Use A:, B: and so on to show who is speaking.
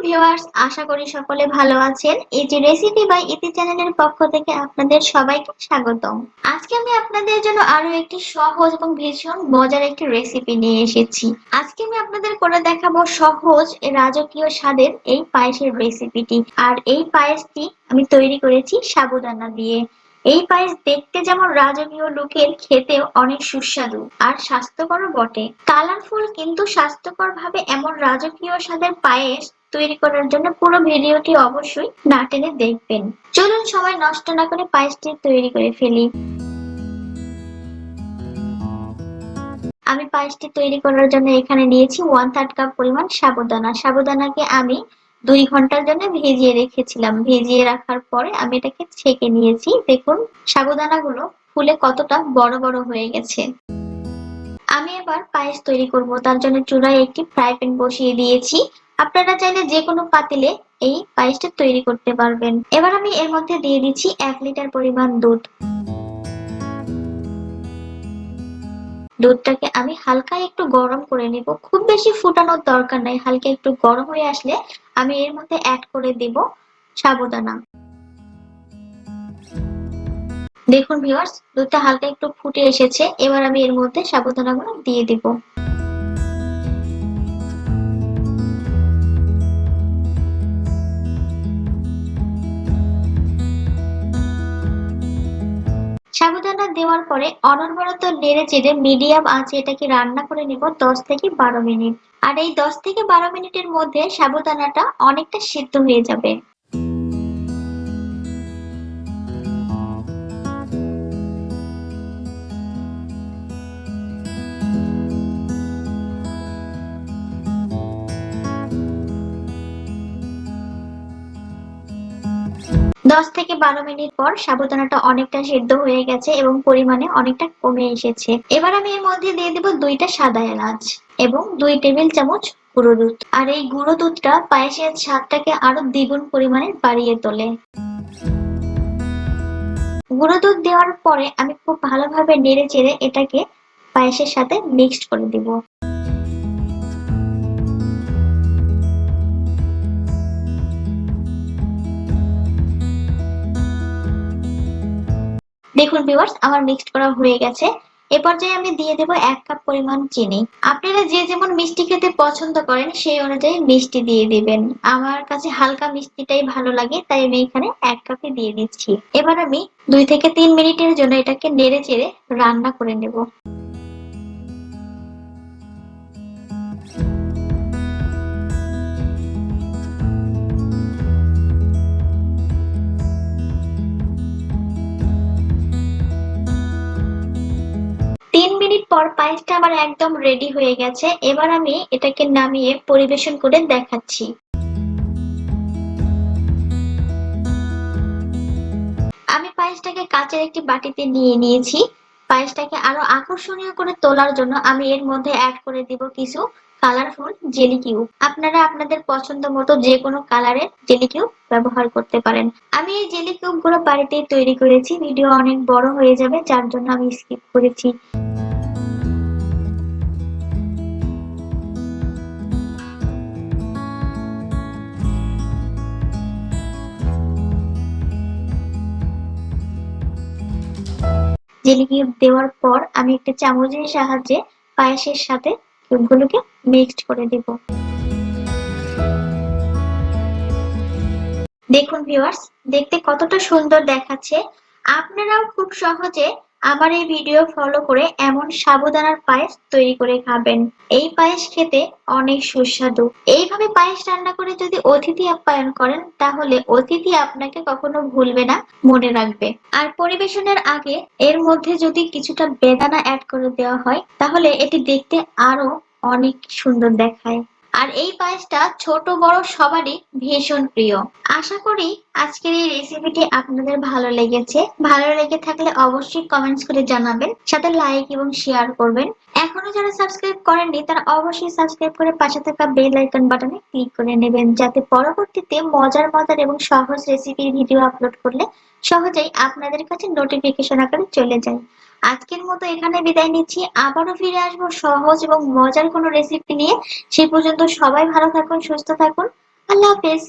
A: Viewers, আশা করি সকলে ভালো আছেন। এই যে রেসিপি বাই ইতি চ্যানেলের পক্ষ থেকে আপনাদের সবাইকে স্বাগতম। আজকে আমি আপনাদের জন্য আরো একটি সহজ এবং ভীষণ মজার একটি রেসিপি নিয়ে এসেছি। আজকে আমি আপনাদের করে দেখাবো সহজ রাজকীয় স্বাদের এই পায়েসের রেসিপিটি। আর এই পায়েসটি আমি তৈরি করেছি সাবুদানা দিয়ে। এই পায়েস দেখতে যেমন রাজকীয় লুকের, খেতেও অনেক সুস্বাদু আর স্বাস্থ্যকরও বটে। কালারফুল কিন্তু স্বাস্থ্যকর ভাবে এমন রাজকীয় স্বাদের পায়েস তৈরি করার জন্য পুরো ভিডিওটি অবশ্যই না টেনে দেখবেন। চলুন সময় নষ্ট না করে পায়েসটি তৈরি করে ফেলি। আমি পায়েসটি তৈরি করার জন্য এখানে নিয়েছি 1/3 কাপ পরিমাণ সাবুদানা। সাবুদানাকে আমি 2 ঘন্টার জন্য ভিজিয়ে রেখেছিলাম। ভিজিয়ে রাখার পরে আমি এটাকে ছেঁকে নিয়েছি। দেখুন সাবুদানাগুলো ফুলে কতটা বড় বড় হয়ে গেছে। আমি এবার পায়েস তৈরি করব, তার জন্য চুলায় একটি ফ্রাই প্যান বসিয়ে দিয়েছি। আপনারা চাইলে যে কোনো পাতিলে এই পায়েসটা তৈরি করতে পারবেন। এবার আমি এর মধ্যে দিয়ে দিচ্ছি 1 লিটার পরিমাণ দুধ। দুধটাকে আমি হালকা একটু গরম করে নিব, খুব বেশি ফুটানোর দরকার নাই। হালকা একটু গরম হয়ে আসলে আমি এর মধ্যে অ্যাড করে দেব সাবুদানা। দেখুন ভিউয়ার্স, দুধটা হালকা একটু ফুটে এসেছে। এবার আমি এর মধ্যে সাবুদানাগুলো দিয়ে দিব। সাবুদানা দেওয়ার পরে অনবরত নেড়ে চেড়ে মিডিয়াম আঁচে এটাকে রান্না করে নিব 10 থেকে 12 মিনিট। আর এই 10 থেকে 12 মিনিটের মধ্যে সাবুদানাটা অনেকটা সিদ্ধ হয়ে যাবে। 10 থেকে 12 মিনিট পর সাবুদানাটা অনেকটা সিদ্ধ হয়ে গেছে এবং পরিমাণে অনেকটা কমে এসেছে। এবার আমি এর মধ্যে দিয়ে দেব 2টা সাদা এলাচ এবং 2 টেবিল চামচ গুঁড়ো দুধ। আর এই গুঁড়ো দুধটা পায়েসের স্বাদটাকে আরো দ্বিগুণ পরিমাণে বাড়িয়ে তোলে। গুঁড়ো দুধ দেওয়ার পরে আমি খুব ভালোভাবে নেড়ে চেড়ে এটাকে পায়েসের সাথে মিক্সড করে দিব। দেখুন ভিউয়ার্স, আমার মিক্সড করা হয়ে গেছে। এ পর্যায়ে আমি দিয়ে দেব 1 কাপ পরিমাণ চিনি। আপনারা যে যেমন মিষ্টি খেতে পছন্দ করেন সেই অনুযায়ী মিষ্টি দিয়ে দিবেন। আমার কাছে হালকা মিষ্টিটাই ভালো লাগে, তাই আমি এখানে 1 কাপই দিয়ে দিচ্ছি। এবার আমি 2 থেকে 3 মিনিটের জন্য এটাকে নেড়ে চেড়ে রান্না করে নেব। 3 মিনিট পর পায়েসটা আমার একদম রেডি হয়ে গেছে। এবার আমি এটাকে নামিয়ে পরিবেশন করে দেখাচ্ছি। আমি পায়েসটাকে কাচের একটি বাটিতে নিয়ে নিয়েছি। পায়েসটাকে আরো আকর্ষণীয় করে তোলার জন্য আমি এর মধ্যে অ্যাড করে দিব কিছু কালারফুল জেলি কিউব। আপনারা আপনাদের পছন্দ মতো যে কোনো কালারের জেলি কিউব ব্যবহার করতে পারেন। আমি এই জেলি কিউব গুলো বাড়িতেই তৈরি করেছি। ভিডিও অনেক বড় হয়ে যাবে, যার জন্য আমি স্কিপ করেছি। জেলি কিউব দেওয়ার পর আমি একটা চামচের সাহায্যে পায়েসের সাথে কিউবগুলোকে মিক্সড করে দিব। দেখুন ভিউয়ার্স, দেখতে কতটা সুন্দর দেখাচ্ছে। আপনারাও খুব সহজে আমার এই ভিডিও ফলো করে এমন সাবুদানার পায়েস তৈরি করে খাবেন। এই পায়েস খেতে অনেক সুস্বাদু। এইভাবে পায়েস রান্না করে যদি অতিথি আপ্যায়ন করেন, তাহলে অতিথি আপনাকে কখনো ভুলবে না, মনে রাখবে। আর পরিবেশনের আগে এর মধ্যে যদি কিছুটা বেদানা অ্যাড করে দেওয়া হয়, তাহলে এটি দেখতে আরো অনেক সুন্দর দেখায়। আর এই পায়েসটা ছোট বড় সবারই ভীষণ প্রিয়। আশা করি আজকের এই রেসিপিটি আপনাদের ভালো লেগেছে। ভালো লেগে থাকলে অবশ্যই কমেন্টস করে জানাবেন, সাথে লাইক এবং শেয়ার করবেন। এখনো যারা সাবস্ক্রাইব করেননি তারা অবশ্যই সাবস্ক্রাইব করে পাশে থাকা বেল আইকন বাটনে ক্লিক করে নেবেন, যাতে পরবর্তীতে মজার মজার এবং সহজ রেসিপির ভিডিও আপলোড করলে সহজেই আপনাদের কাছে নোটিফিকেশন আকারে চলে যায়। আজকের মতো এখানে বিদায় নিচ্ছি। আবারও ফিরে আসবো সহজ এবং মজার কোনো রেসিপি নিয়ে। সেই পর্যন্ত সবাই ভালো থাকুন, সুস্থ থাকুন। আল্লাহ হাফেজ।